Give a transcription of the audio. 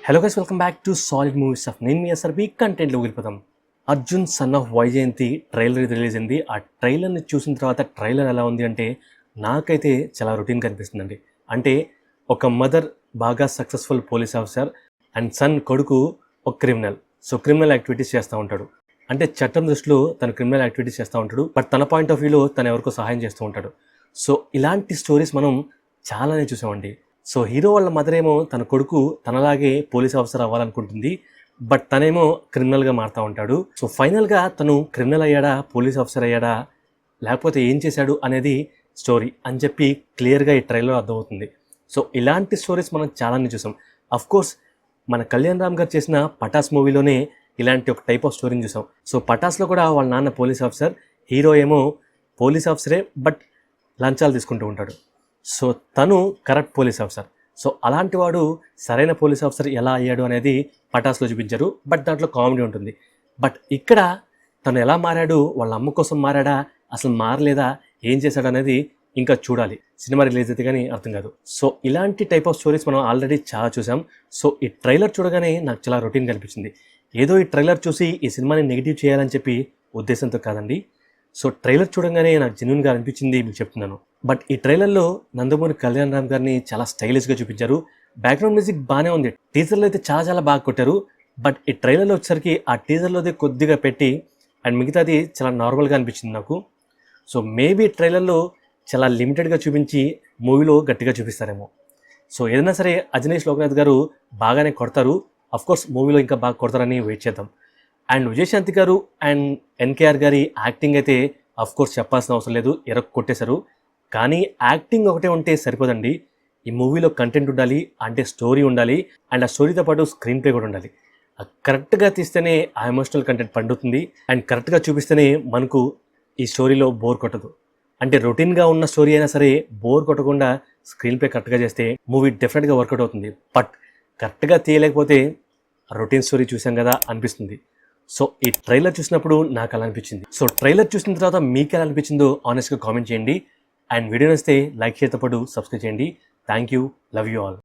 Hello guys, welcome back to solid movies of నేను మీ SRB కంటెంట్లోకి వెళ్ళిపోతాం. Arjun son of Vyjayanthi trailer release అయింది. ఆ ట్రైలర్ని చూసిన తర్వాత ట్రైలర్ ఎలా ఉంది అంటే నాకైతే చాలా రొటీన్గా అనిపిస్తుందండి. అంటే ఒక మదర్ బాగా successful police officer and son కొడుకు ఒక క్రిమినల్. సో క్రిమినల్ యాక్టివిటీస్ చేస్తూ ఉంటాడు. అంటే చట్టం దృష్టిలో తను క్రిమినల్ యాక్టివిటీస్ చేస్తూ ఉంటాడు, బట్ తన పాయింట్ ఆఫ్ వ్యూలో తను ఎవరికో సహాయం చేస్తూ ఉంటాడు. సో ఇలాంటి స్టోరీస్ మనం చాలానే చూసామండి. సో హీరో వాళ్ళ మదర్ ఏమో తన కొడుకు తనలాగే పోలీస్ ఆఫీసర్ అవ్వాలనుకుంటుంది, బట్ తనేమో క్రిమినల్గా మారుతూ ఉంటాడు. సో ఫైనల్గా తను క్రిమినల్ అయ్యాడా, పోలీస్ ఆఫీసర్ అయ్యాడా, లేకపోతే ఏం చేశాడు అనేది స్టోరీ అని చెప్పి క్లియర్గా ఈ ట్రైలర్ అర్థమవుతుంది. సో ఇలాంటి స్టోరీస్ మనం చాలానే చూసాం. అఫ్కోర్స్ మన కళ్యాణ్ రామ్ గారు చేసిన పటాస్ మూవీలోనే ఇలాంటి ఒక టైప్ ఆఫ్ స్టోరీని చూసాం. సో పటాస్లో కూడా వాళ్ళ నాన్న పోలీస్ ఆఫీసర్, హీరో ఏమో పోలీస్ ఆఫీసరే బట్ లంచాలు తీసుకుంటూ ఉంటాడు. సో తను కరప్ట్ పోలీస్ ఆఫీసర్. సో అలాంటి వాడు సరైన పోలీస్ ఆఫీసర్ ఎలా అయ్యాడు అనేది పటాస్లో చూపించారు, బట్ దాంట్లో కామెడీ ఉంటుంది. బట్ ఇక్కడ తను ఎలా మారాడు, వాళ్ళ అమ్మ కోసం మారాడా, అసలు మారలేదా, ఏం చేశాడు అనేది ఇంకా చూడాలి. సినిమా రిలీజ్ అయితే కానీ అర్థం కాదు. సో ఇలాంటి టైప్ ఆఫ్ స్టోరీస్ మనం ఆల్రెడీ చాలా చూసాం. సో ఈ ట్రైలర్ చూడగానే నాకు చాలా రొటీన్గా అనిపించింది. ఏదో ఈ ట్రైలర్ చూసి ఈ సినిమాని నెగిటివ్ చేయాలని చెప్పి ఉద్దేశంతో కాదండి. సో ట్రైలర్ చూడగానే నాకు జెన్యూన్గా అనిపించింది, మీకు చెప్తున్నాను. బట్ ఈ ట్రైలర్లో నందమూరి కళ్యాణ్ రామ్ గారిని చాలా స్టైలిష్గా చూపించారు. బ్యాక్గ్రౌండ్ మ్యూజిక్ బాగానే ఉంది. టీజర్లో అయితే చాలా చాలా బాగా కొట్టారు. బట్ ఈ ట్రైలర్లో వచ్చేసరికి ఆ టీజర్లోదే కొద్దిగా పెట్టి అండ్ మిగతాది చాలా నార్మల్గా అనిపించింది నాకు. సో మేబీ ట్రైలర్లో చాలా లిమిటెడ్గా చూపించి మూవీలో గట్టిగా చూపిస్తారేమో. సో ఏదైనా సరే అజనీష్ లోకనాథ్ గారు బాగానే కొడతారు. అఫ్కోర్స్ మూవీలో ఇంకా బాగా కొడతారని వెయిట్ చేద్దాం. అండ్ విజయశాంతి గారు అండ్ ఎన్కేఆర్ గారి యాక్టింగ్ అయితే అఫ్కోర్స్ చెప్పాల్సిన అవసరం లేదు, కొట్టేశారు. కానీ యాక్టింగ్ ఒకటే ఉంటే సరిపోదండి. ఈ మూవీలో కంటెంట్ ఉండాలి, అంటే స్టోరీ ఉండాలి, అండ్ ఆ స్టోరీతో పాటు స్క్రీన్ ప్లే కూడా ఉండాలి. కరెక్ట్గా తీస్తేనే ఆ ఎమోషనల్ కంటెంట్ పండుతుంది అండ్ కరెక్ట్గా చూపిస్తేనే మనకు ఈ స్టోరీలో బోర్ కొట్టదు. అంటే రొటీన్గా ఉన్న స్టోరీ అయినా సరే బోర్ కొట్టకుండా స్క్రీన్ ప్లే కరెక్ట్గా చేస్తే మూవీ డెఫినెట్గా వర్కౌట్ అవుతుంది. బట్ కరెక్ట్గా తీయలేకపోతే రొటీన్ స్టోరీ చూసాం కదా అనిపిస్తుంది. సో ఈ ట్రైలర్ చూసినప్పుడు నాకు అలా అనిపించింది. సో ట్రైలర్ చూసిన తర్వాత మీకు ఎలా అనిపించిందో ఆనెస్ట్గా కామెంట్ చేయండి. అండ్ వీడియో నచ్చితే లైక్ చేయతో పాటు సబ్స్క్రైబ్ చేయండి. Thank you, love you all.